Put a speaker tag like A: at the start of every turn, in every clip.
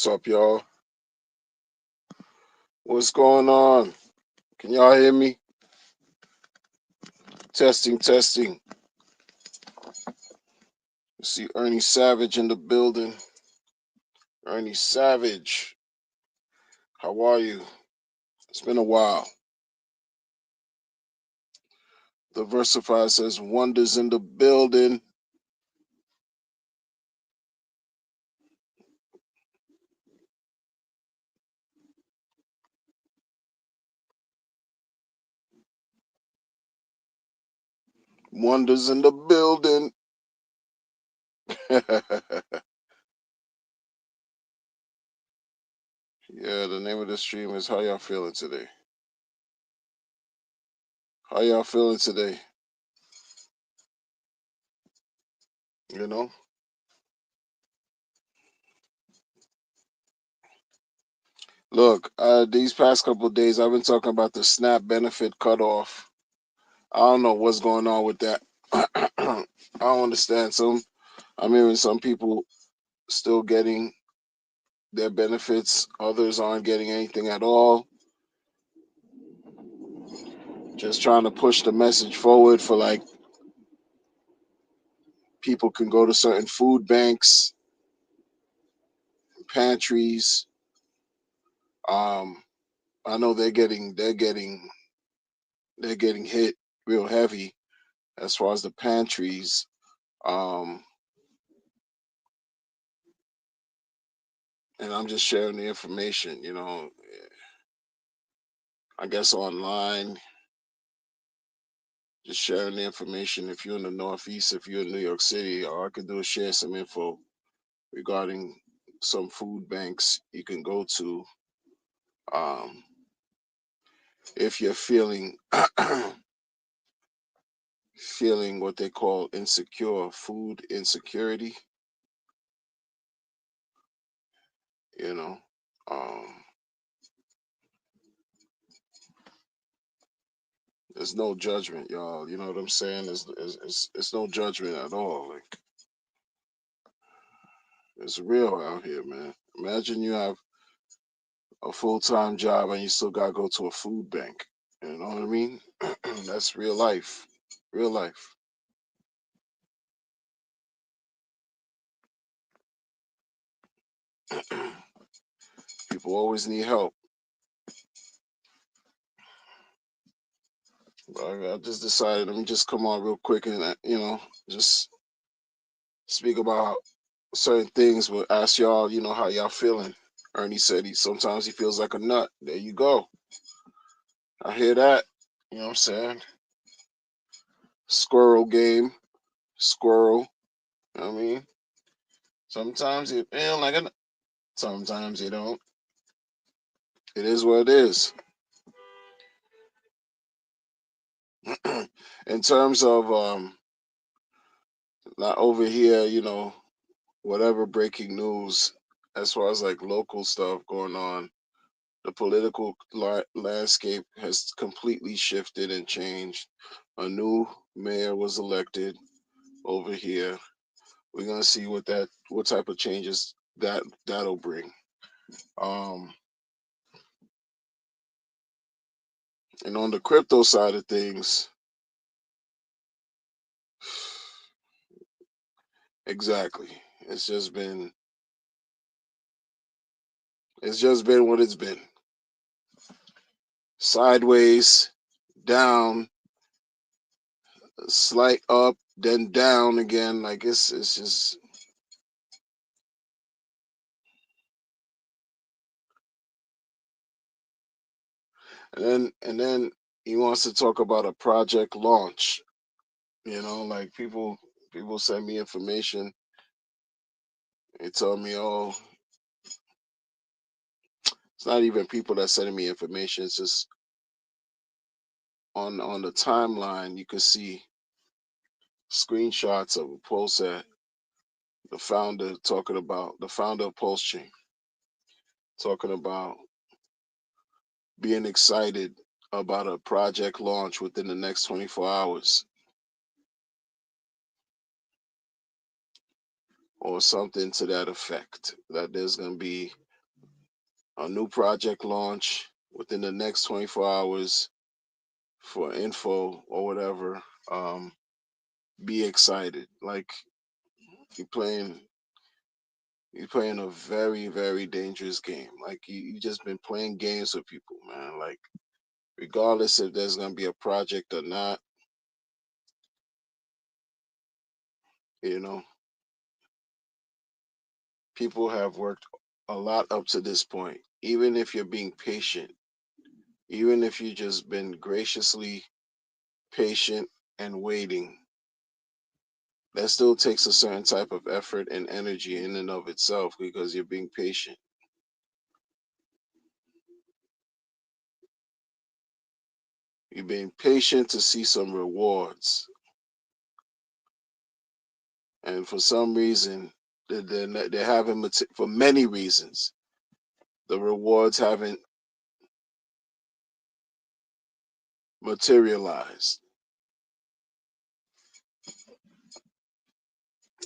A: What's up, y'all? What's going on? Can y'all hear me? Testing, testing. See Ernie Savage in the building. Ernie Savage, how are you? It's been a while. Diversify says Wonders in the building. Wonders in the building. Yeah, the name of the stream is How Y'all Feeling Today? How y'all feeling today? You know? Look, these past couple of days I've been talking about the SNAP benefit cutoff. I don't know what's going on with that. I don't understand. I'm hearing some people still getting their benefits, others aren't getting anything at all. Just trying to push the message forward for like people can go to certain food banks, pantries. Um, I know they're getting hit real heavy as far as the pantries. Um, and I'm just sharing the information, I guess online, just sharing the information. If you're in the Northeast, if you're in New York City, all I can do is share some info regarding some food banks you can go to um, if you're feeling feeling what they call insecure, food insecurity. You know, um, there's no judgment, y'all. You know what I'm saying? It's no judgment at all. Like it's real out here, man. Imagine you have a full-time job and you still gotta go to a food bank. You know what I mean? That's real life. Real life. People always need help. But I just decided let me just come on real quick and just speak about certain things. But ask y'all, how y'all feeling. Ernie said sometimes he feels like a nut. There you go. I hear that. You know what I'm saying? Squirrel game, squirrel. You know what I mean? Sometimes you feel like a nut. Sometimes you don't. It is what it is. In terms of not over here, whatever breaking news as far as like local stuff going on, the political landscape has completely shifted and changed. A new mayor was elected over here. We're gonna see what type of changes that'll bring. Um, and on the crypto side of things, exactly, it's just been what it's been. Sideways, down, slight up, then down again. Like it's just. And then he wants to talk about a project launch. Like people send me information. They tell me, oh, it's not even people that sending me information. It's just on the timeline you can see screenshots of a post that the founder of Pulse Chain talking about being excited about a project launch within the next 24 hours or something to that effect. That there's going to be a new project launch within the next 24 hours for info or whatever, um, be excited. Like you're playing you're playing a very, very dangerous game. Like you just been playing games with people, man. Like regardless if there's gonna be a project or not, you know, people have worked a lot up to this point. Even if you're being patient, even if you just been graciously patient and waiting, that still takes a certain type of effort and energy in and of itself because you're being patient. You're being patient to see some rewards. And for some reason, they haven't, for many reasons, the rewards haven't materialized.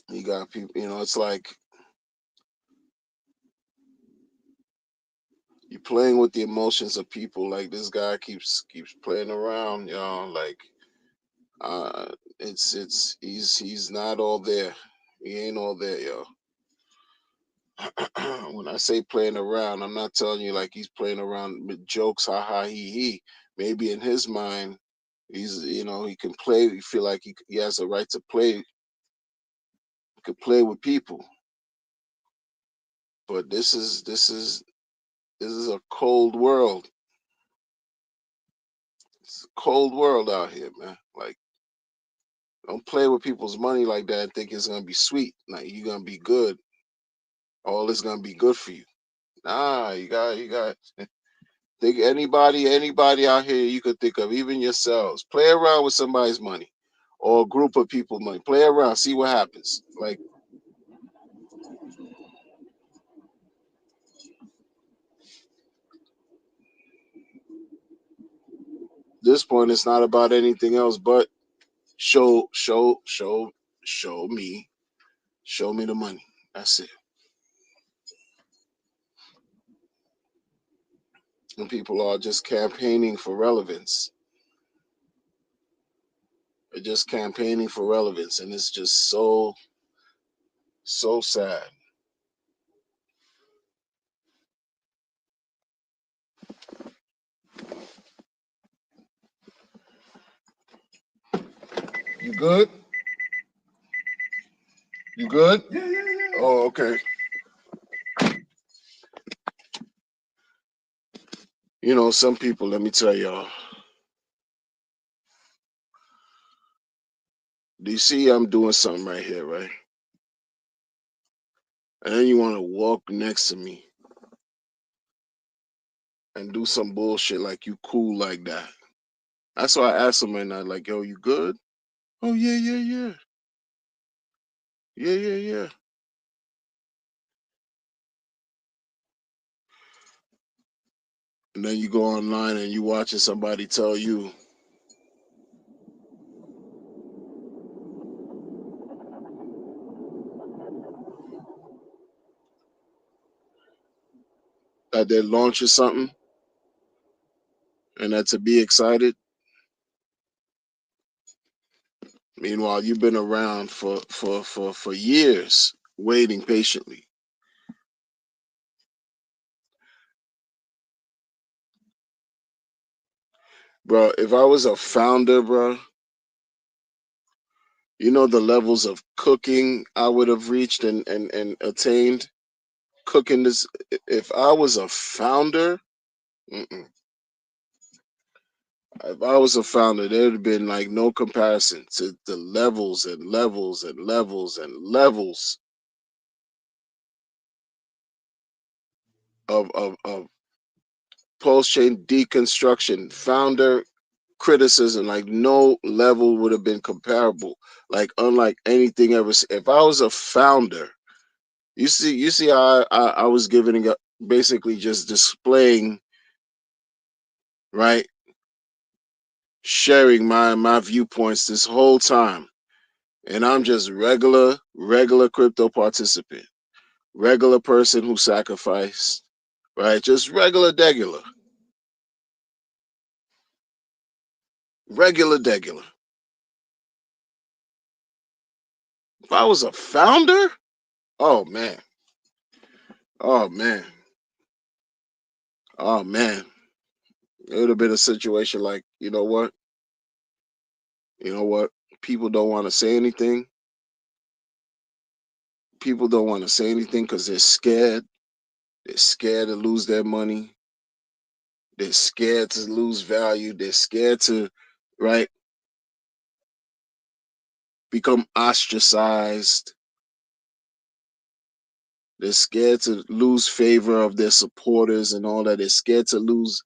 A: You got people, it's like you're playing with the emotions of people. Like this guy keeps playing around, like uh he's not all there. He ain't all there, yo. When I say playing around, I'm not telling you like he's playing around with jokes, ha ha he. Maybe in his mind, he can play. He feel like he has a right to play. He could play with people, but this is a cold world. It's a cold world out here, man. Like don't play with people's money like that and think it's gonna be sweet. Like you're gonna be good. All is gonna be good for you. Nah, you got think anybody out here you could think of, even yourselves. Play around with somebody's money or a group of people money. Play around, see what happens. Like this point, it's not about anything else but show me, show me the money. That's it. And people are just campaigning for relevance. They're just campaigning for relevance, and it's just so sad. You good? You good? Oh, okay. Some people, let me tell y'all, do you see I'm doing something right here, right? And then you want to walk next to me and do some bullshit like you cool like that. That's why I asked him right now, like, yo, you good? Oh, yeah, yeah, yeah. Yeah, yeah, yeah. And then you go online and you watching somebody tell you that they're launching something and that to be excited. Meanwhile, you've been around for years waiting patiently. Bro, if I was a founder, bro, you know the levels of cooking I would have reached and attained cooking this. If I was a founder, mm-mm. If I was a founder, there would have been like no comparison to the levels and levels and levels and levels of post chain deconstruction, founder criticism. Like no level would have been comparable. Like unlike anything ever. If I was a founder, you see how I was giving basically just displaying, right, sharing my viewpoints this whole time, and I'm just regular crypto participant, regular person who sacrificed, right? Just regular degular, regular degular. If I was a founder, oh man, oh man, oh man, it would have been a situation like, you know what, people don't want to say anything. People don't want to say anything because they're scared. They're scared to lose their money. They're scared to lose value. They're scared to, right, become ostracized. They're scared to lose favor of their supporters and all that. They're scared to lose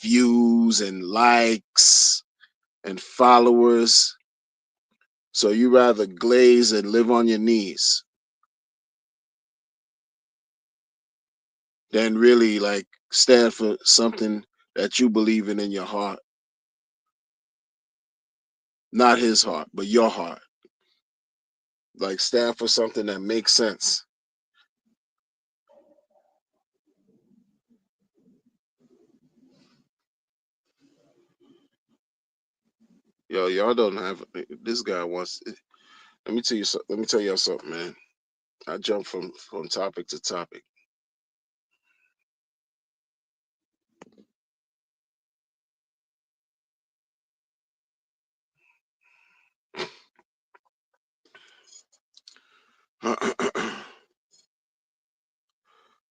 A: views and likes and followers. So you rather glaze and live on your knees than really like stand for something that you believe in your heart. Not his heart, but your heart. Like stand for something that makes sense. Yo, y'all don't have this guy wants. Let me tell you. Let me tell y'all something, man. I jump from topic to topic.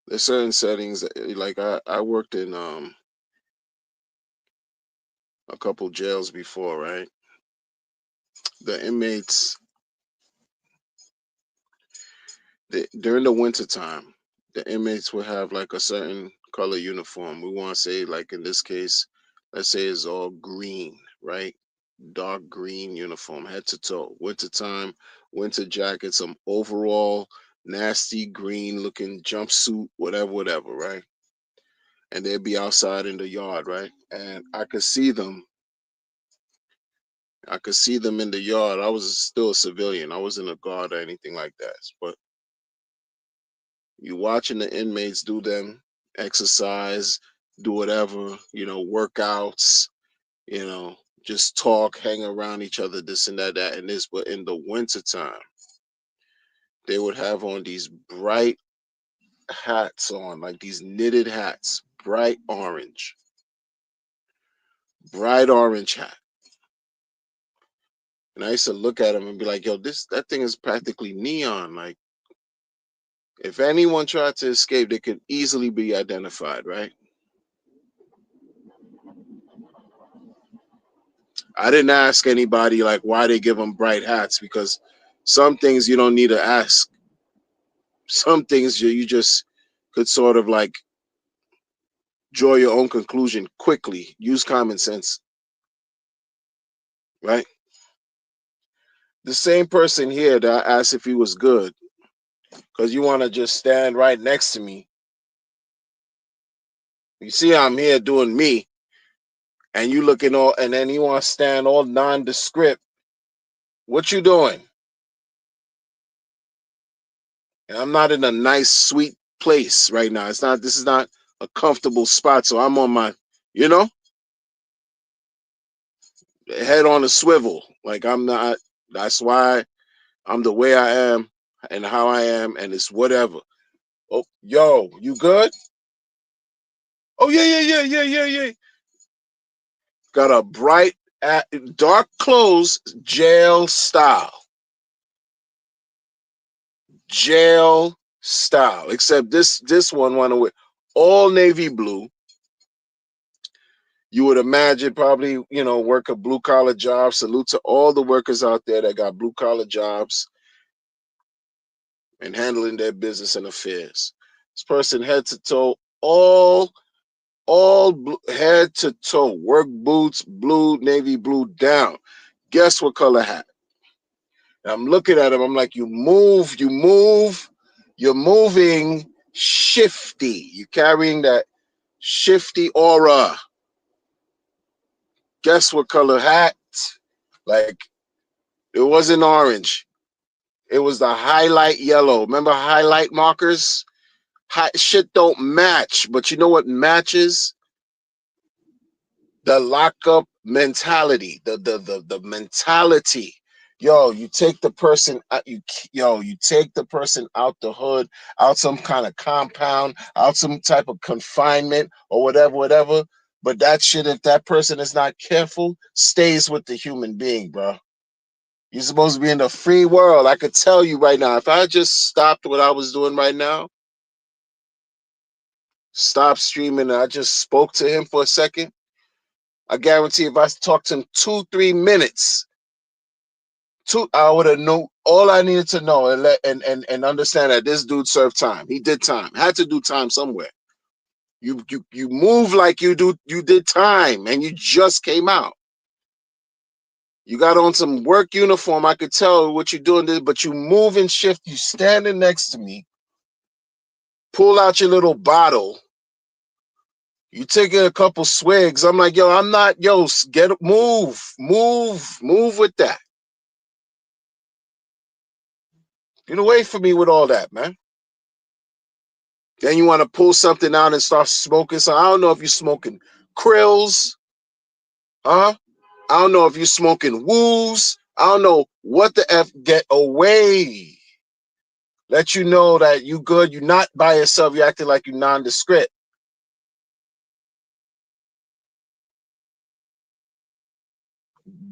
A: There's certain settings that, like I worked in a couple jails before, right? The inmates during the winter time, the inmates will have like a certain color uniform. We want to say, like in this case, let's say it's all green, right? Dark green uniform, head to toe. Winter time, winter jacket, some overall, nasty green looking jumpsuit, whatever, whatever, right? And they'd be outside in the yard, right? And I could see them in the yard. I was still a civilian. I wasn't a guard or anything like that. But you watching the inmates do them exercise, do whatever, workouts, just talk, hang around each other, this and that, that and this. But in the winter time, they would have on these bright hats on, like these knitted hats, bright orange hat. And I used to look at them and be like, yo, that thing is practically neon. Like, if anyone tried to escape, they could easily be identified, right? I didn't ask anybody like why they give them bright hats because some things you don't need to ask. Some things you just could sort of like draw your own conclusion quickly. Use common sense, right? The same person here that I asked if he was good because you want to just stand right next to me. You see, I'm here doing me, and you looking all, and then you want to stand all nondescript. What you doing? And I'm not in a nice, sweet place right now. It's not. This is not a comfortable spot. So I'm on my, you know, head on a swivel. Like I'm not. That's why I'm the way I am and how I am, and it's whatever. Oh, yo, you good? Oh yeah, yeah, yeah, yeah, yeah, yeah. Got a dark clothes, jail style. Except this one went away all navy blue. You would imagine probably, work a blue collar job. Salute to all the workers out there that got blue collar jobs and handling their business and affairs. This person head to toe, all blue, head to toe, work boots, blue, navy blue down. Guess what color hat? And I'm looking at him. I'm like, you're moving shifty. You're carrying that shifty aura. Guess what color hat? Like, it wasn't orange. It was the highlight yellow. Remember highlight markers? Shit don't match, but you know what matches? The lockup mentality, the mentality. Yo, you take the person out, you take the person out the hood, out some kind of compound, out some type of confinement or whatever. But that shit, if that person is not careful, stays with the human being, bro. You're supposed to be in the free world. I could tell you right now, if I just stopped what I was doing right now, stopped streaming, and I just spoke to him for a second, I guarantee if I talked to him 2-3 minutes, I would have known all I needed to know and understand that this dude served time. He did time. Had to do time somewhere. You move like you did time and you just came out. You got on some work uniform. I could tell what you're doing, but you move and shift. You standing next to me. Pull out your little bottle. You taking a couple swigs. I'm like, yo, I'm not, yo, move with that. Get away from me with all that, man. Then you want to pull something out and start smoking. So I don't know if you're smoking krills, huh? I don't know if you're smoking woos. I don't know what the F. Get away. Let you know that you good. You're not by yourself. You're acting like you're nondescript.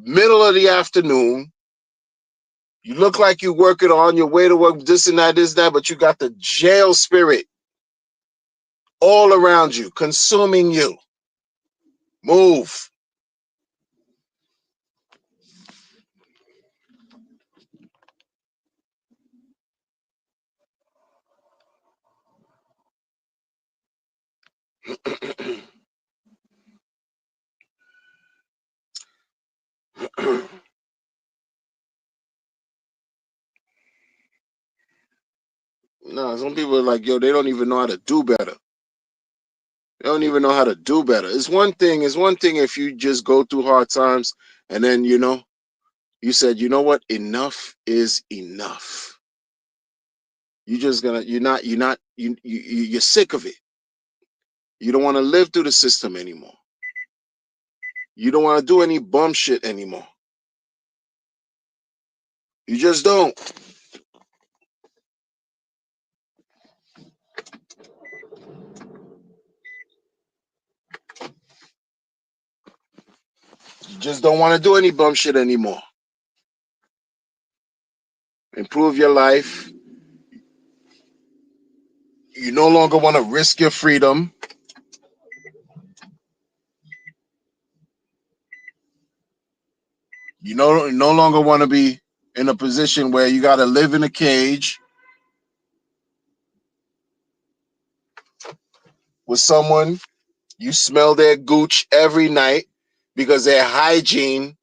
A: Middle of the afternoon. You look like you're working on your way to work, this and that, but you got the jail spirit all around you, consuming you. Move. No, some people are like, yo, they don't even know how to do better. They don't even know how to do better. It's one thing if you just go through hard times and then, you said, you know what? Enough is enough. You're sick of it. You don't want to live through the system anymore. You don't want to do any bum shit anymore. You just don't. You just don't want to do any bum shit anymore. Improve your life. You no longer want to risk your freedom. You no longer want to be in a position where you got to live in a cage with someone. You smell their gooch every night because their hygiene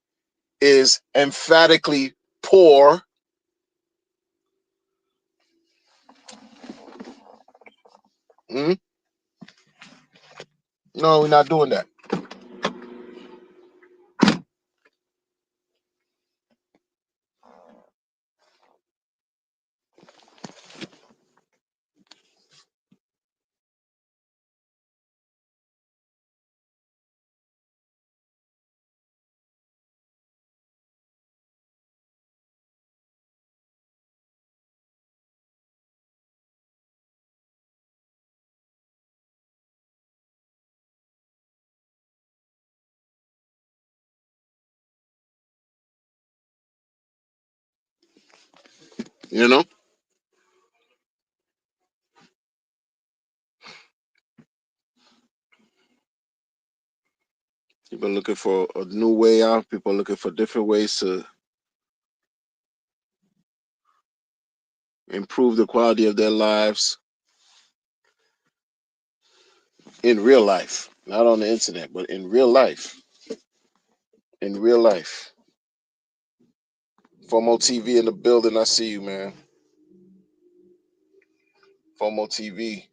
A: is emphatically poor. Hmm? No, we're not doing that. You know? People are looking for a new way out. People are looking for different ways to improve the quality of their lives in real life, not on the internet, but in real life. In real life. FOMO TV in the building. I see you, man. FOMO TV.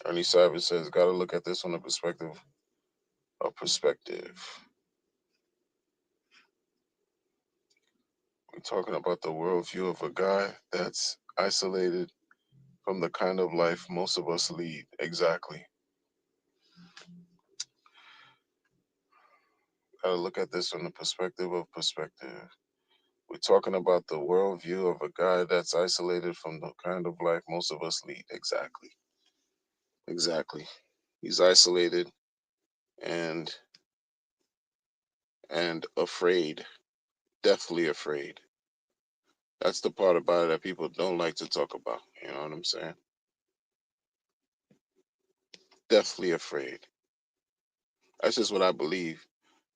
A: Ernie Savage says, got to look at this from the perspective of perspective. talking about the worldview of a guy that's isolated from the kind of life most of us lead. Exactly. Gotta look at this from the perspective of perspective. We're talking about the worldview of a guy that's isolated from the kind of life most of us lead. Exactly. Exactly. He's isolated and afraid, deathly afraid. That's the part about it that people don't like to talk about. You know what I'm saying? Deathly afraid. That's just what I believe.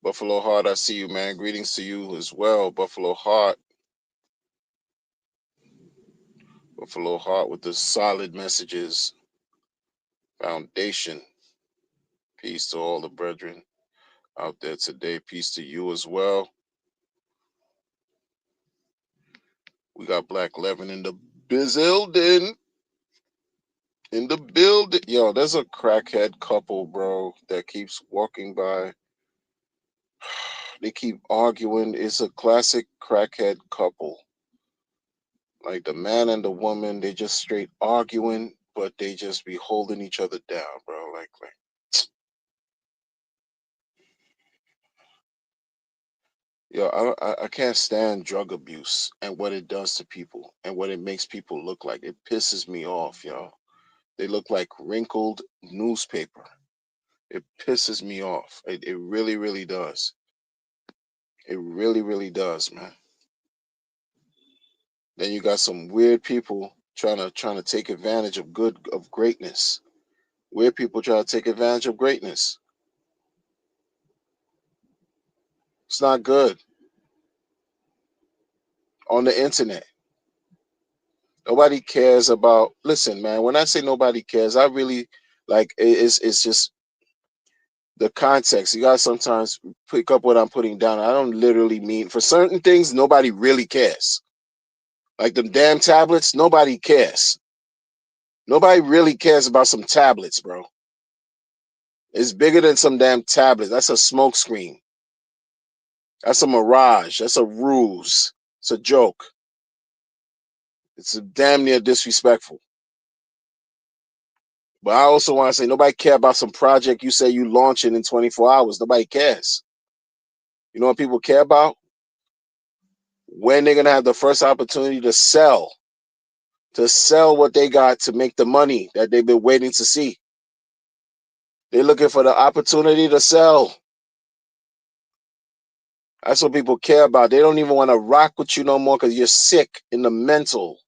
A: Buffalo Heart, I see you, man. Greetings to you as well. Buffalo Heart. Buffalo Heart with the solid messages. Foundation. Peace to all the brethren out there today. Peace to you as well. We got Black Levin in the building. In the building. Yo, there's a crackhead couple, bro, that keeps walking by. They keep arguing. It's a classic crackhead couple. Like the man and the woman, they just straight arguing, but they just be holding each other down, bro. Like yo, I can't stand drug abuse and what it does to people and what it makes people look like. It pisses me off, yo. They look like wrinkled newspaper. It pisses me off. It really, really does. It really, really does, man. Then you got some weird people trying to take advantage of greatness. Weird people try to take advantage of greatness. It's not good on the internet. Nobody cares about. Listen, man. When I say nobody cares, I really like it's just the context. You gotta sometimes pick up what I'm putting down. I don't literally mean for certain things. Nobody really cares. Like them damn tablets. Nobody cares. Nobody really cares about some tablets, bro. It's bigger than some damn tablets. That's a smoke screen. That's a mirage. That's a ruse. It's a joke. It's a damn near disrespectful. But I also want to say nobody care about some project you say you launching in 24 hours. Nobody cares. You know what people care about? When they're gonna have the first opportunity to sell what they got to make the money that they've been waiting to see. They're looking for the opportunity to sell. That's what people care about. They don't even want to rock with you no more because you're sick in the mental.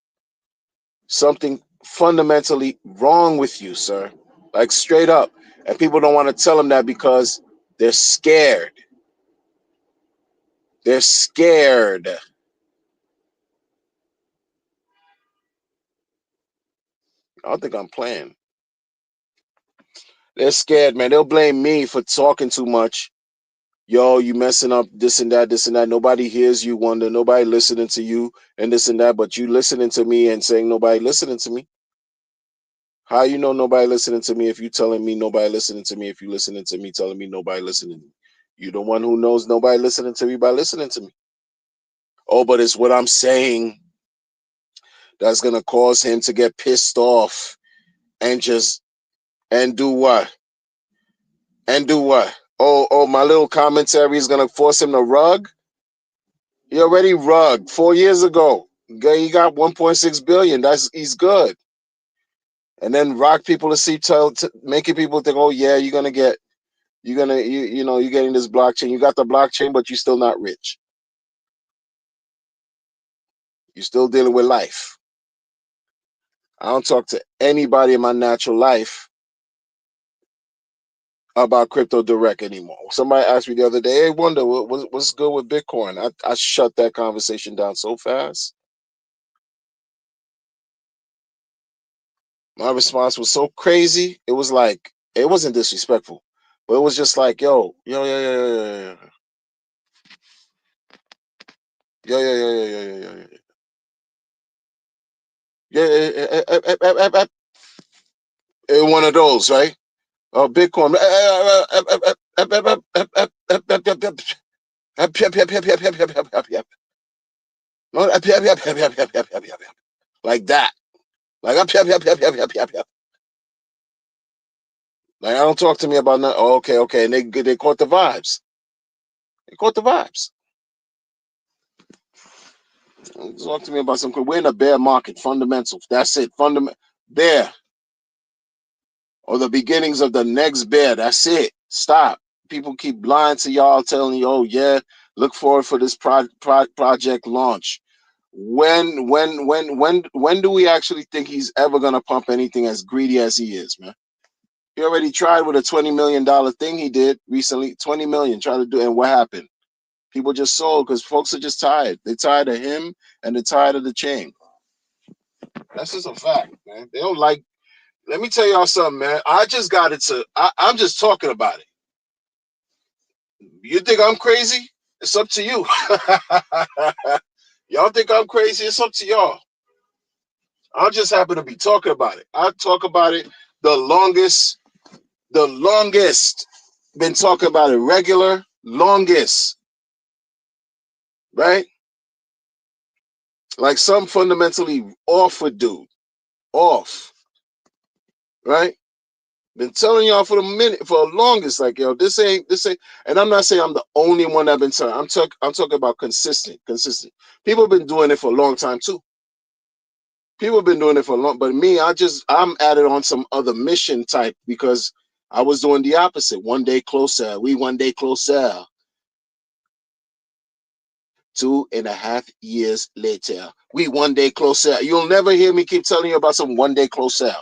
A: Something fundamentally wrong with you, sir. Like straight up. And people don't want to tell them that because they're scared. They're scared. I don't think I'm playing. They're scared, man. They'll blame me for talking too much. Yo, you messing up this and that, this and that. Nobody hears you, Wonder. Nobody listening to you and this and that. But you listening to me and saying nobody listening to me. How you know nobody listening to me if you telling me nobody listening to me if you listening to me telling me nobody listening? You the one who knows nobody listening to me by listening to me. Oh, but it's what I'm saying that's gonna cause him to get pissed off and just and do what? And do what? Oh, my little commentary is gonna force him to rug? He already rugged 4 years ago. He got 1.6 billion. He's good. And then rock people to see, making people think, oh yeah, you're getting this blockchain. You got the blockchain, but you're still not rich. You're still dealing with life. I don't talk to anybody in my natural life about crypto direct anymore. Somebody asked me the other day, hey, Wonder, what's good with Bitcoin? I shut that conversation down so fast. My response was so crazy. It was like, it wasn't disrespectful, but it was just like, yeah. One of those, right? Bitcoin. No, like that. Like Like I don't talk to me about nothing. Oh, okay. And they caught the vibes. They caught the vibes. Talk to me about some. We're in a bear market. Fundamentals. That's it. Bear or the beginnings of the next bear. That's it. Stop. People keep lying to y'all, telling you, "Oh yeah, look forward for this project launch." When do we actually think he's ever gonna pump anything as greedy as he is, man? He already tried with a $20 million thing he did recently. 20 million tried to do, and what happened? People just sold because folks are just tired. They're tired of him and they're tired of the chain. That's just a fact, man. They don't like. Let me tell y'all something, man. I just got it to. I'm just talking about it. You think I'm crazy? It's up to you. Y'all think I'm crazy? It's up to y'all. I just happen to be talking about it. I talk about it the longest. The longest. Been talking about it regular. Longest. Right? Like some fundamentally off with dude. Off. Right? Been telling y'all for the longest, like yo, this ain't, and I'm not saying I'm the only one that been telling. I'm talking about consistent. People have been doing it for a long time too. People have been doing it for a long, but me, I'm added on some other mission type because I was doing the opposite. One day closer, we one day closer. 2.5 years later, we one day closer. You'll never hear me keep telling you about some one day closer.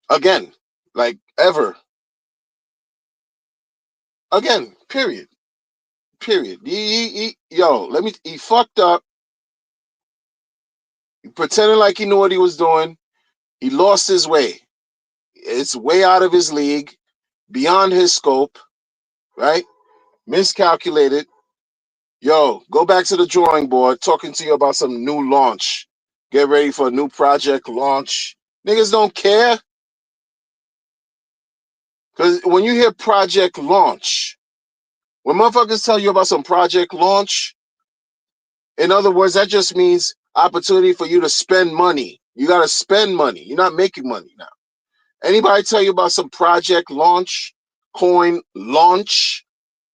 A: Again, like ever. Again, period. Period. He fucked up, pretending like he knew what he was doing. He lost his way. It's way out of his league, beyond his scope, right? Miscalculated. Yo, go back to the drawing board, talking to you about some new launch. Get ready for a new project launch. Niggas don't care. Because when you hear project launch, when motherfuckers tell you about some project launch, in other words, that just means opportunity for you to spend money. You got to spend money. You're not making money now. Anybody tell you about some project launch, coin launch,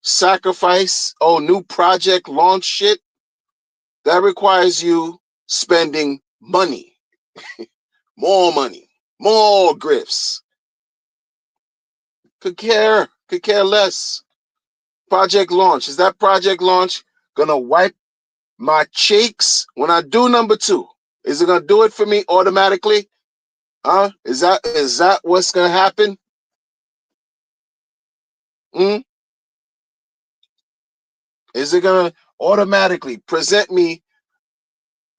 A: sacrifice, new project launch shit? That requires you spending money, money, more grifts. Could care less. Project launch. Is that project launch gonna wipe my cheeks when I do number 2? Is it gonna do it for me automatically? Huh? Is that what's gonna happen? Mm? Is it gonna automatically present me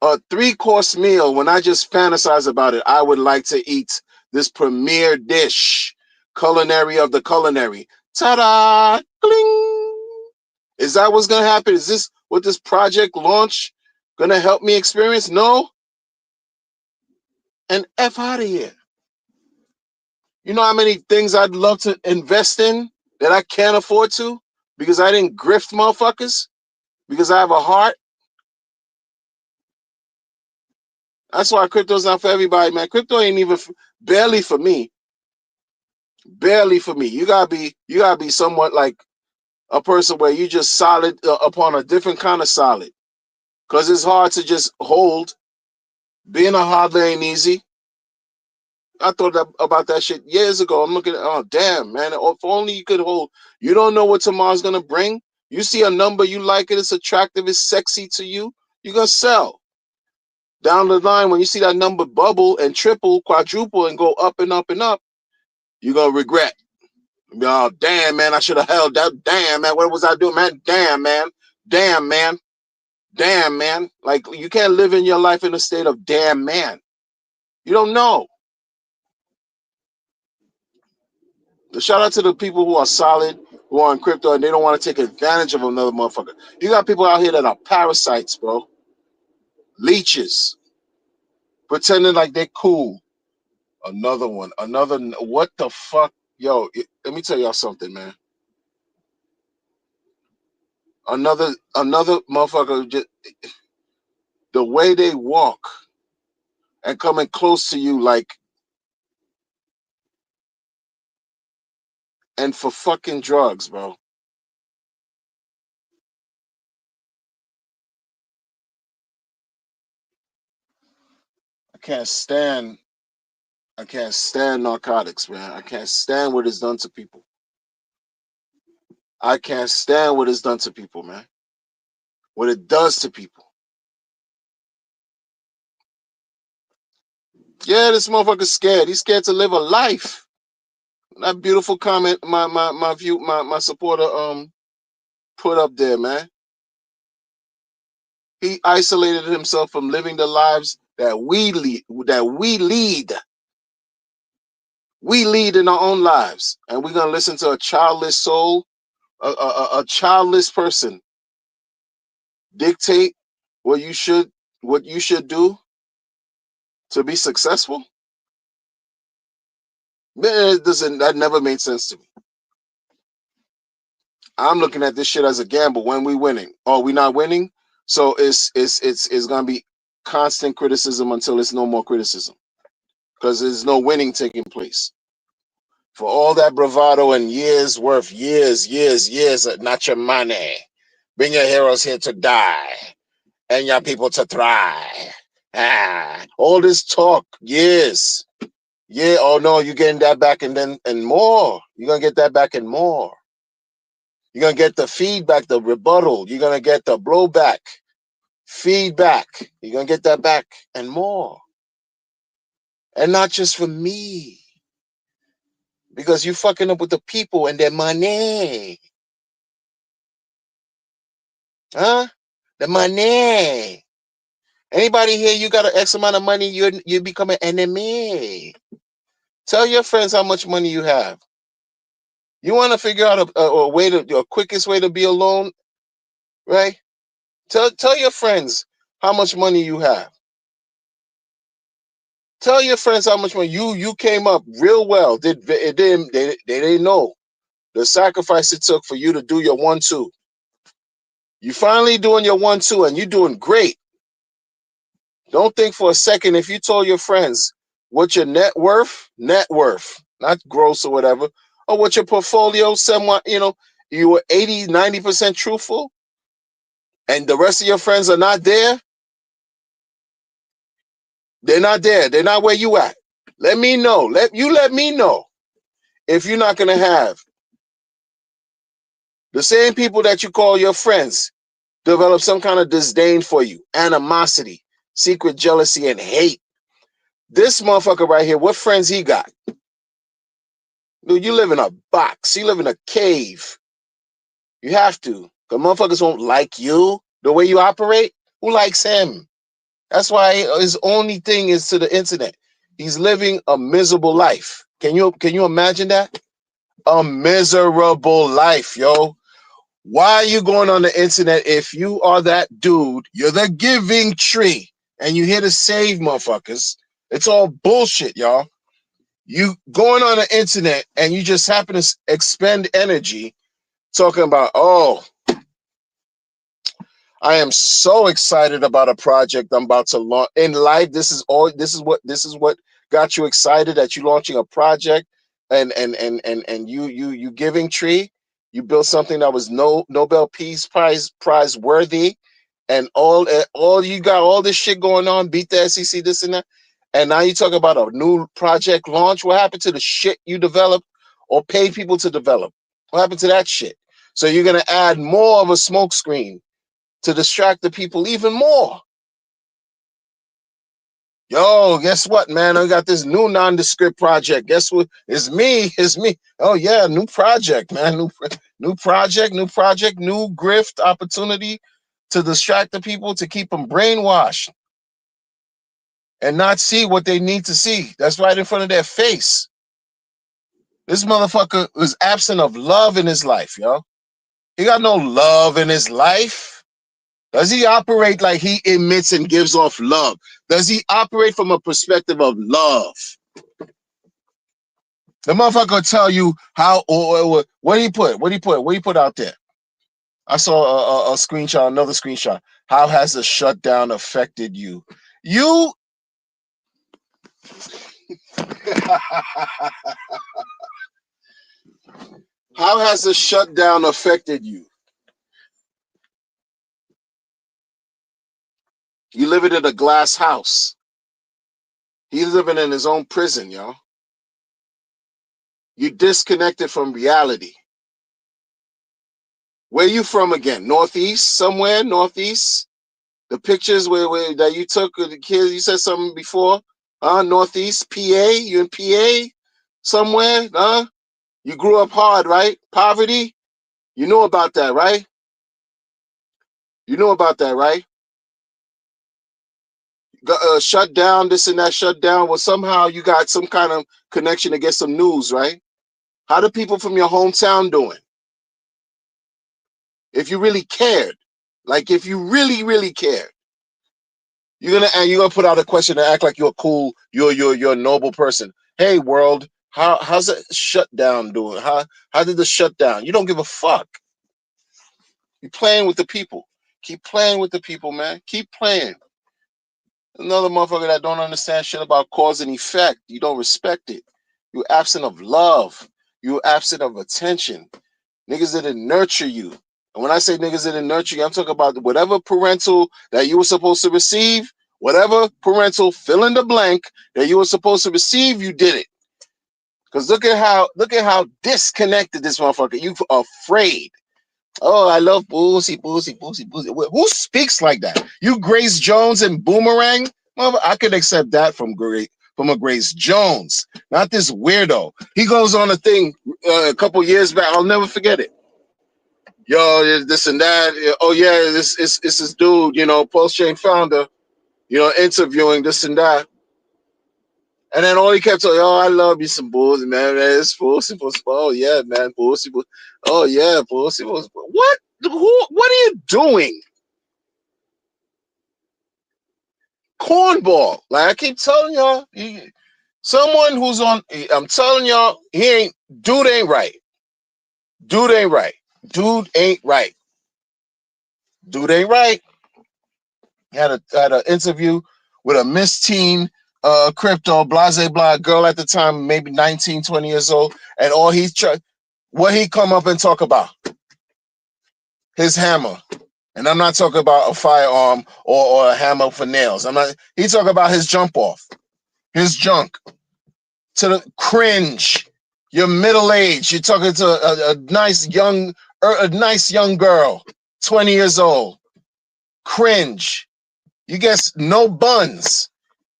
A: a 3-course meal when I just fantasize about it? I would like to eat this premier dish, culinary of the culinary. Ta-da! Cling! Is that what's gonna happen? Is this what this project launch gonna help me experience? No. And F out of here. You know how many things I'd love to invest in that I can't afford to because I didn't grift motherfuckers? Because I have a heart? That's why crypto's not for everybody, man. Crypto ain't even barely for me. Barely for me. You gotta be somewhat like a person where you just solid upon a different kind of solid. Cause it's hard to just hold. Being a hodler ain't easy. I thought about that shit years ago. I'm looking at, oh damn, man. If only you could hold. You don't know what tomorrow's gonna bring. You see a number, you like it, it's attractive, it's sexy to you, you're gonna sell. Down the line, when you see that number bubble and triple, quadruple, and go up and up and up, you're gonna regret. Oh damn, man, I should have held that. Damn, man, what was I doing, man? Damn, man. Damn, man. Damn, man. Like you can't live in your life in a state of damn, man. You don't know. Shout out to the people who are solid, who are in crypto, and they don't want to take advantage of another motherfucker. You got people out here that are parasites, bro. Leeches, pretending like they're cool. Another one. What the fuck? Yo, let me tell y'all something, man. Another motherfucker, just, the way they walk and coming close to you, like, and for fucking drugs, bro. I can't stand. I can't stand narcotics, man. I can't stand what it's done to people. I can't stand what it's done to people, man. What it does to people. Yeah, this motherfucker's scared. He's scared to live a life. That beautiful comment my supporter put up there, man. He isolated himself from living the lives that we lead. We lead in our own lives, and we're gonna listen to a childless soul, a childless person dictate what you should do to be successful. Man, that never made sense to me. I'm looking at this shit as a gamble. When we winning? Oh, we not winning? So it's gonna be constant criticism until it's no more criticism. Because there's no winning taking place. For all that bravado and years worth, years, not your money. Bring your heroes here to die and your people to thrive. All this talk, years. Yeah, oh no, you're getting that back and more. You're gonna get that back and more. You're gonna get the feedback, the rebuttal, you're gonna get the blowback, feedback. You're gonna get that back and more. And not just for me. Because you're fucking up with the people and their money. Huh? The money. Anybody here, you got an X amount of money, you become an enemy. Tell your friends how much money you have. You want to figure out a way a quickest way to be alone, right? Tell your friends how much money you have. Tell your friends how much money you came up real well. They didn't know the sacrifice it took for you to do your 1-2. You finally doing your 1-2 and you're doing great. Don't think for a second if you told your friends what your net worth, not gross or whatever, or what your portfolio, somewhat, you were 80, 90% truthful, and the rest of your friends are not there. They're not there. They're not where you at. Let me know. Let me know if you're not gonna have the same people that you call your friends develop some kind of disdain for you, animosity, secret jealousy, and hate. This motherfucker right here, what friends he got? Dude, you live in a box. You live in a cave. You have to. Because motherfuckers won't like you the way you operate. Who likes him? That's why his only thing is to the internet. He's living a miserable life. Can you imagine that? A miserable life, yo. Why are you going on the internet if you are that dude? You're the giving tree. And you're here to save motherfuckers. It's all bullshit, y'all. You going on the internet and you just happen to expend energy talking about, oh, I am so excited about a project I'm about to launch in life. This is what got you excited, that you launching a project and you giving tree. You built something that was Nobel Peace Prize worthy, and all you got all this shit going on, beat the SEC, this and that. And now you talk about a new project launch. What happened to the shit you developed or paid people to develop? What happened to that shit? So you're gonna add more of a smoke screen to distract the people even more. Yo, guess what, man? I got this new nondescript project. Guess what? It's me. It's me. Oh yeah, new project, man. New project, new grift opportunity to distract the people, to keep them brainwashed and not see what they need to see. That's right in front of their face. This motherfucker was absent of love in his life, yo. He got no love in his life. Does he operate like he emits and gives off love? Does he operate from a perspective of love? The motherfucker will tell you how or what he put out there. I saw a screenshot, another screenshot. How has the shutdown affected you? You How has the shutdown affected you? You living in a glass house. He's living in his own prison, y'all. You disconnected from reality. Where you from again? Northeast? Somewhere? Northeast? The pictures where that you took of the kids, you said something before? Northeast, PA? You in PA? Somewhere? You grew up hard, right? Poverty? You know about that, right? You know about that, right? Shut down, this and that, shut down. Well, somehow you got some kind of connection to get some news, right? How the people from your hometown doing? If you really cared, like if you really, really cared, you're gonna put out a question and act like you're cool, you're a noble person. Hey world, how's the shutdown doing? How did the shutdown? You don't give a fuck. You're playing with the people. Keep playing with the people, man. Keep playing. Another motherfucker that don't understand shit about cause and effect. You don't respect it. You're absent of love. You're absent of attention. Niggas didn't nurture you. And when I say niggas didn't nurture you, I'm talking about whatever parental that you were supposed to receive, whatever parental fill in the blank that you were supposed to receive, you did it. Because look at how disconnected this motherfucker. You afraid. Oh, I love Boosie, Boosie, Boosie, Boosie. Who speaks like that? You Grace Jones and Boomerang? I could accept that from a Grace Jones, not this weirdo. He goes on a thing a couple years back. I'll never forget it. Yo, this and that. Oh yeah, this this dude, Pulse Chain founder, interviewing this and that. And then all he kept saying, "Oh, I love you some Boosie, man. It's Boosie, Boosie. Oh yeah, man, Boosie, Boosie. Oh yeah, Boosie, Boosie. What? Who? What are you doing? Cornball. Like I keep telling y'all, someone who's on. I'm telling y'all, dude ain't right. Dude ain't right. Dude ain't right. Dude ain't right. Had an interview with a Miss Teen crypto blase blah girl at the time, maybe 19, 20 years old, and all what he come up and talk about? His hammer. And I'm not talking about a firearm or a hammer for nails. He talk about his jump off, his junk. To the cringe. You're middle aged. You're talking to a nice young girl, 20 years old. Cringe. You guess no buns.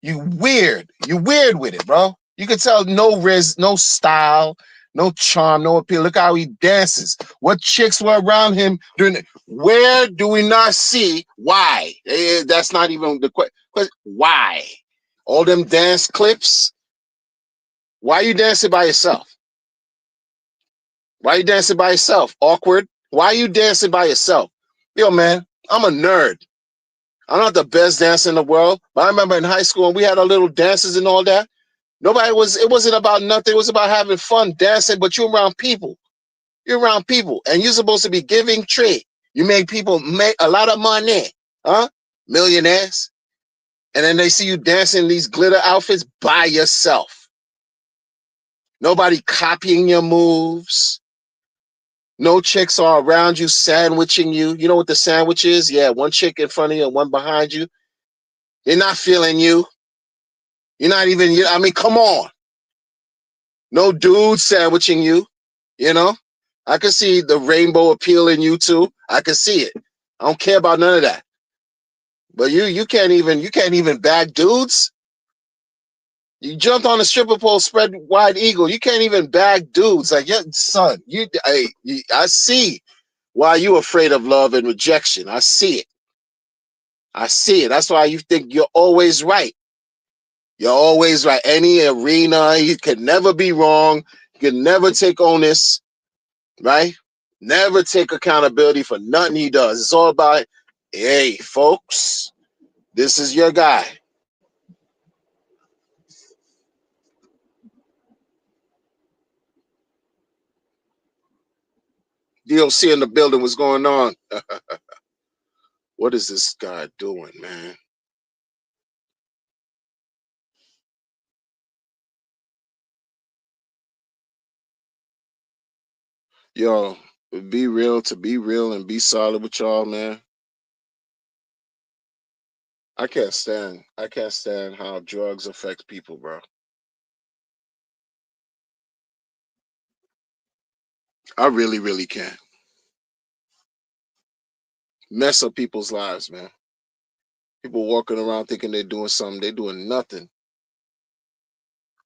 A: You weird. You weird with it, bro. You can tell no no style, no charm, no appeal. Look how he dances. What chicks were around him during where do we not see why? That's not even the question. Why? All them dance clips. Why are you dancing by yourself? Why are you dancing by yourself? Awkward. Why are you dancing by yourself? Yo, man, I'm a nerd. I'm not the best dancer in the world, but I remember in high school when we had our little dances and all that. It wasn't about nothing. It was about having fun dancing, but you're around people. You're around people, and you're supposed to be giving trade. You make people make a lot of money, huh? Millionaires. And then they see you dancing in these glitter outfits by yourself. Nobody copying your moves. No chicks are around you sandwiching you. You know what the sandwich is? Yeah, one chick in front of you and one behind you. They're not feeling you. You're not even, I mean, come on. No dude sandwiching you, you know? I can see the rainbow appeal in you too. I can see it. I don't care about none of that. But you can't even bag dudes. You jumped on a stripper pole, spread wide eagle. You can't even bag dudes. Like, yeah, son, I see why you afraid of love and rejection. I see it. I see it. That's why you think you're always right. You're always right. Any arena, you can never be wrong. You can never take onus, right? Never take accountability for nothing he does. It's all about, hey, folks, this is your guy. EOC in the building. What's going on? What is this guy doing, man? Yo, be real to be real and be solid with y'all, man. I can't stand how drugs affect people, bro. I really, really can't. Mess up people's lives, man. People walking around thinking they're doing something, they're doing nothing.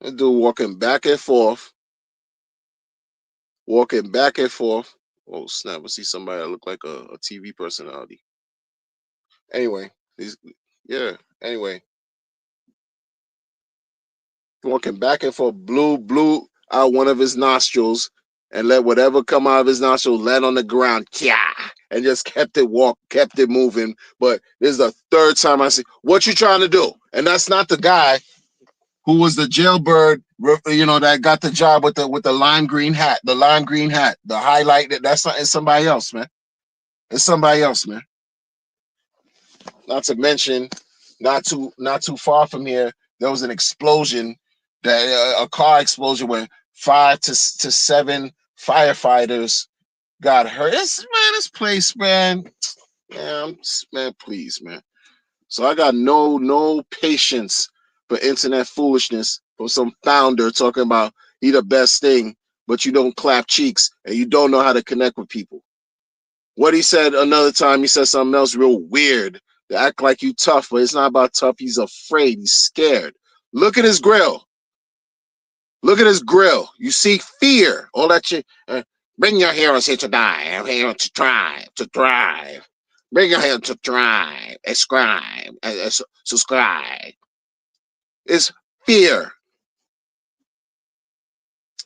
A: That dude walking back and forth. Oh snap! I see somebody that look like a TV personality. Anyway, he's yeah. Anyway, walking back and forth, blew out one of his nostrils, and let whatever come out of his nostrils land on the ground. Yeah, and just kept it moving. But this is the third time I see. What you trying to do? And that's not the guy who was the jailbird, that got the job with the lime green hat, the highlight. That's not. It's somebody else, man. It's somebody else, man. Not to mention, not too far from here, there was an explosion, that a car explosion where 5 to 7 firefighters got hurt. This place, man, please, man. So I got no patience for internet foolishness from some founder talking about he the best thing, but you don't clap cheeks and you don't know how to connect with people. What he said another time, he said something else real weird. To act like you tough, but it's not about tough. He's afraid. He's scared. Look at his grill. Look at his grill. You see fear. All that shit. Bring your heroes here to die. I'm here to try to thrive. Bring your heroes to thrive. Ascribe. Subscribe. It's fear.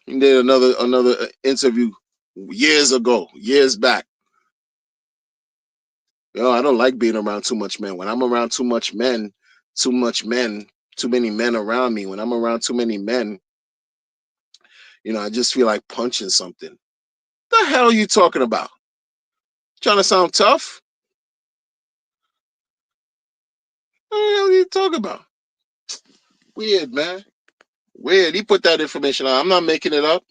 A: He did another interview years back. I don't like being around too much men. When I'm around too many men around me. When I'm around too many men, I just feel like punching something. The hell are you talking about? Trying to sound tough? What the hell are you talking about? Weird, man. Weird. He put that information out. I'm not making it up.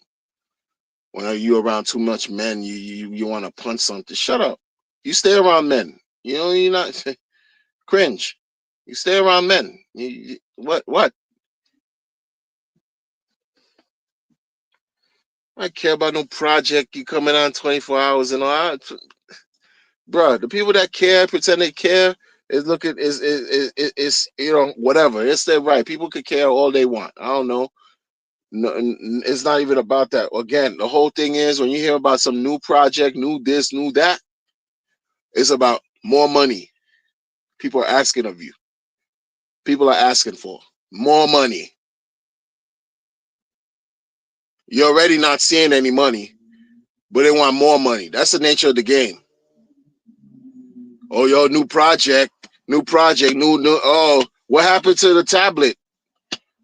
A: When you around too much men, you want to punch something. Shut up. You stay around men. You're not cringe. You stay around men. What? I care about no project you coming on 24 hours and all that. Bro, the people that care, pretend they care, is looking is whatever. It's their right. People could care all they want. I don't know. No, it's not even about that. Again, the whole thing is when you hear about some new project, new this, new that, it's about more money. People are asking of you. People are asking for more money. You're already not seeing any money, but they want more money. That's the nature of the game. Oh, yo, new project, new. Oh, what happened to the tablet?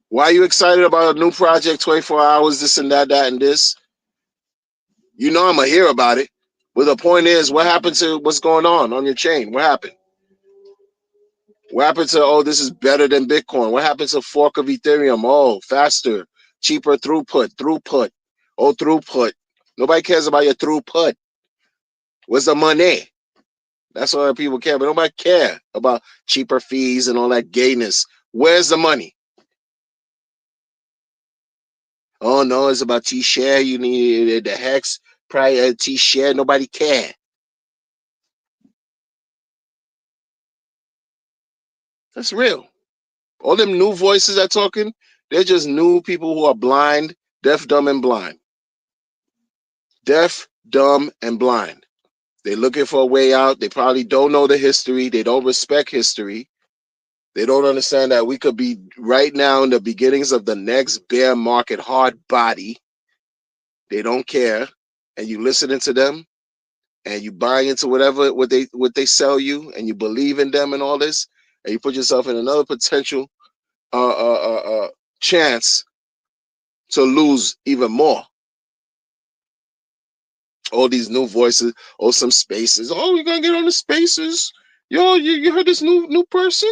A: Why are you excited about a new project? 24 hours, this and that, and this. I'm gonna hear about it. But the point is, what happened to what's going on your chain? What happened? What happened to, oh, this is better than Bitcoin? What happened to fork of Ethereum? Oh, faster, cheaper throughput. Oh, throughput. Nobody cares about your throughput. Where's the money? That's what people care, but nobody care about cheaper fees and all that gayness. Where's the money? Oh no, it's about T-share. You need the hex prior T-share. Nobody care. That's real. All them new voices that talking, they're just new people who are blind, deaf, dumb, and blind. Deaf, dumb, and blind. They're looking for a way out. They probably don't know the history. They don't respect history. They don't understand that we could be right now in the beginnings of the next bear market hard body. They don't care. And you listening to them and you buy into what they sell you and you believe in them and all this, and you put yourself in another potential chance to lose even more. All these new voices, oh, some spaces. Oh, you're gonna get on the spaces. Yo, you heard this new person?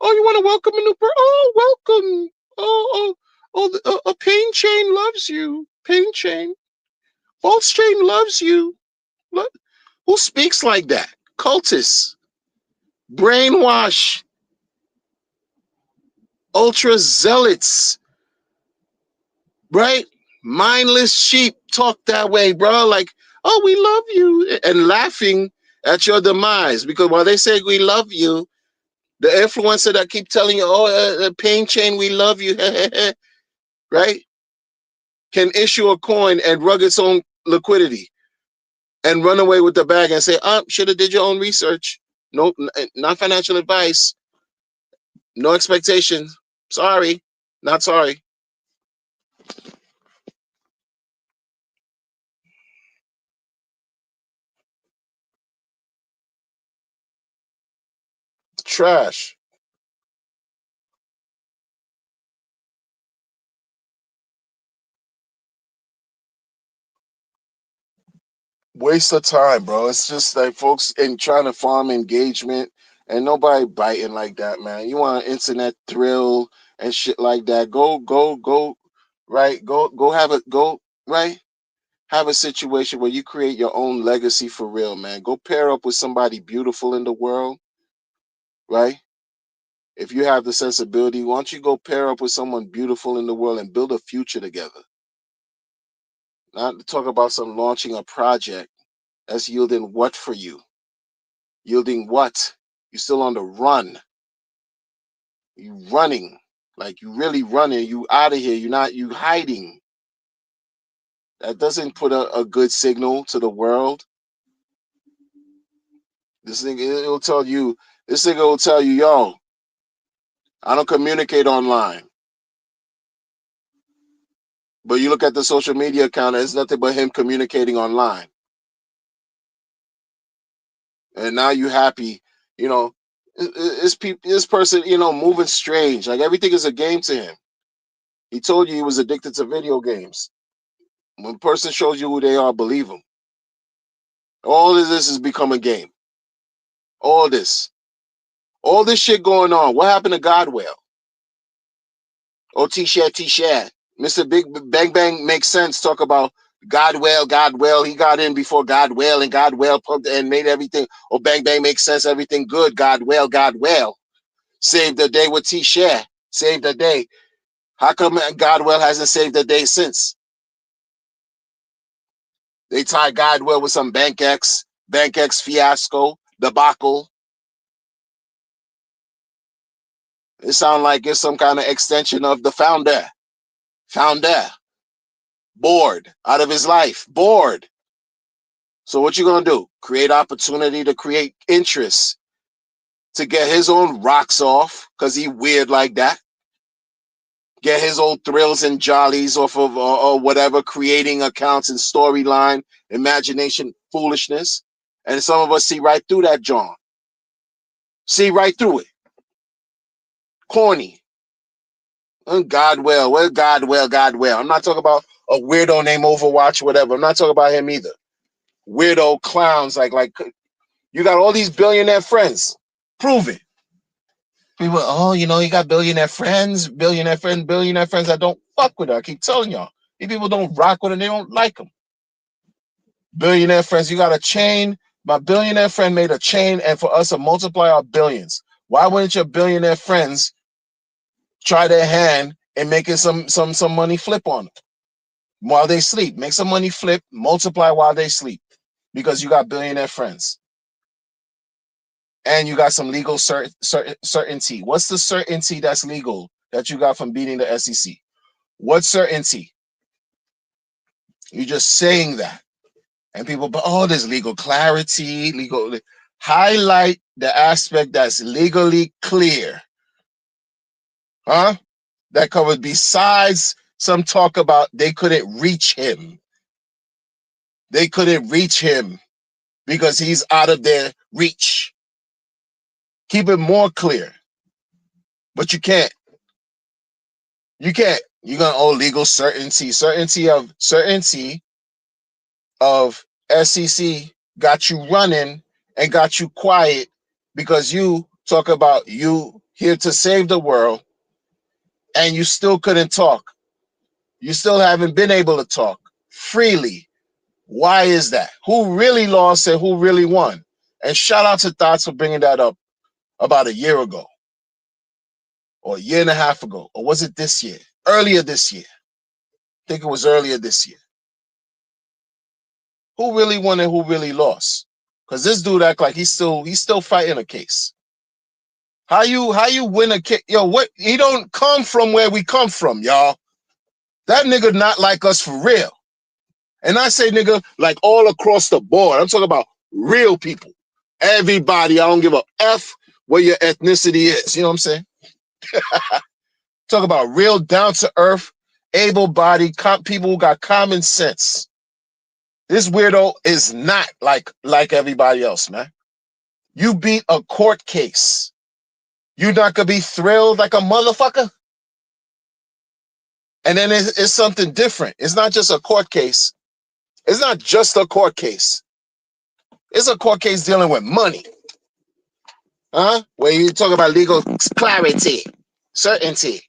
A: Oh, you want to welcome a new person? Oh, welcome. Pain Chain loves you. Pain Chain. False Chain loves you. What? Who speaks like that? Cultists, brainwash, ultra zealots, right? Mindless sheep talk that way, bro. Like, oh, we love you, and laughing at your demise because while they say we love you, the influencer that keep telling you, oh, Pain Chain, we love you, right? Can issue a coin and rug its own liquidity and run away with the bag and say, should have did your own research. Nope, not financial advice. No expectations. Sorry, not sorry. Trash. Waste of time, bro. It's just like folks in trying to farm engagement and nobody biting like that, man. You want an internet thrill and shit like that. Go, right? Go have a go, right? Have a situation where you create your own legacy for real, man. Go pair up with somebody beautiful in the world, right? If you have the sensibility, why don't you go pair up with someone beautiful in the world and build a future together? Not to talk about some launching a project that's yielding what for you? Yielding what? You're still on the run. You running. Like you really running. You out of here. You're not you hiding. That doesn't put a good signal to the world. This thing it'll tell you, this thing will tell you, yo, I don't communicate online. But you look at the social media account, it's nothing but him communicating online. And now you happy, you know, this person, moving strange. Like everything is a game to him. He told you he was addicted to video games. When a person shows you who they are, believe them. All of this has become a game. All this. All this shit going on. What happened to Godwell? Oh, T-Shat. Mr. Big Bang Bang makes sense. Talk about Godwell. He got in before Godwell, and Godwell pumped and made everything. Oh, Bang Bang makes sense. Everything good. Godwell. Saved the day with T-Shat. Saved the day. How come Godwell hasn't saved the day since? They tied Godwell with some Bank X fiasco, debacle. It sounds like it's some kind of extension of the founder, bored out of his life, bored. So what you gonna do? Create opportunity to create interest to get his own rocks off because he weird like that. Get his old thrills and jollies off of or whatever, creating accounts and storyline, imagination, foolishness. And some of us see right through that, John. See right through it. Corny. Godwell. I'm not talking about a weirdo named Overwatch, whatever. I'm not talking about him either. Weirdo clowns, like you got all these billionaire friends. Prove it. People, oh, you got billionaire friends that don't fuck with her. I keep telling y'all. These people don't rock with her, they don't like them. Billionaire friends, you got a chain. My billionaire friend made a chain, and for us to multiply our billions, why wouldn't your billionaire friends try their hand in making some money flip on them while they sleep? Make some money flip, multiply while they sleep, because you got billionaire friends and you got some legal certainty. What's the certainty that's legal that you got from beating the SEC? What certainty? You're just saying that, and people, but there's legal clarity, legal. Highlight the aspect that's legally clear, huh? That covered besides some talk about they couldn't reach him. They couldn't reach him because he's out of their reach. Keep it more clear. But you can't. You can't. You're gonna owe legal certainty. Certainty of SEC got you running and got you quiet because you talk about you here to save the world and you still couldn't talk. You still haven't been able to talk freely. Why is that? Who really lost and who really won? And shout out to Thoughts for bringing that up about a year ago or a year and a half ago. Or was it this year? Earlier this year. I think it was earlier this year. Who really won and who really lost? Because this dude act like he's still fighting a case. How you win a case? Yo, what? He don't come from where we come from, y'all. That nigga not like us for real. And I say nigga like all across the board. I'm talking about real people. Everybody. I don't give a F what your ethnicity is. You know what I'm saying? Talk about real down to earth, able-bodied people who got common sense. This weirdo is not like everybody else, man. You beat a court case. You not gonna be thrilled like a motherfucker? And then it's something different. It's not just a court case. It's not just a court case. It's a court case dealing with money. Where you talk about legal clarity, certainty,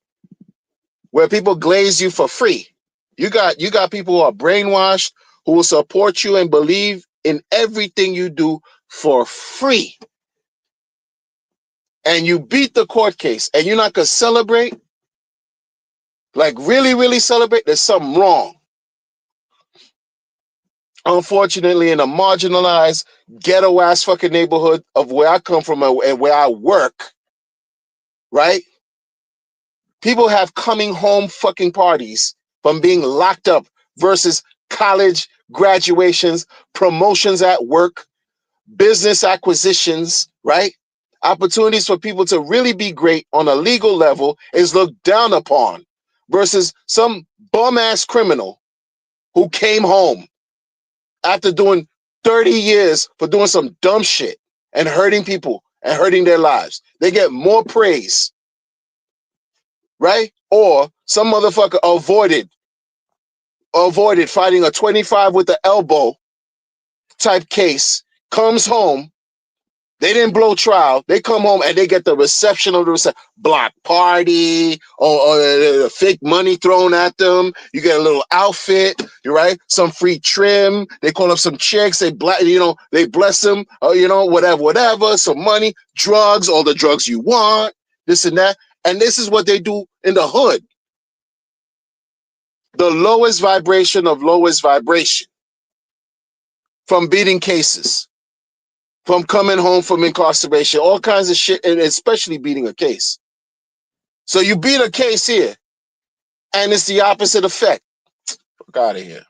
A: where people glaze you for free. You got people who are brainwashed, who will support you and believe in everything you do for free. And you beat the court case and you're not gonna celebrate? Like really, really celebrate? There's something wrong. Unfortunately, in a marginalized, ghetto-ass fucking neighborhood of where I come from and where I work, right? People have coming home fucking parties from being locked up versus college graduations, promotions at work, business acquisitions, right? Opportunities for people to really be great on a legal level is looked down upon versus some bum-ass criminal who came home after doing 30 years for doing some dumb shit and hurting people and hurting their lives. They get more praise, right? Or some motherfucker avoided fighting a 25 with the elbow type case, comes home, they didn't blow trial, they come home and they get the reception of the block party or fake money thrown at them. You get a little outfit, you're right, some free trim, they call up some chicks, they bless them, whatever, some money, drugs, all the drugs you want, this and that. And this is what they do in the hood. The lowest vibration of lowest vibration, from beating cases, from coming home from incarceration, all kinds of shit, and especially beating a case. So you beat a case here, and it's the opposite effect. Fuck out of here.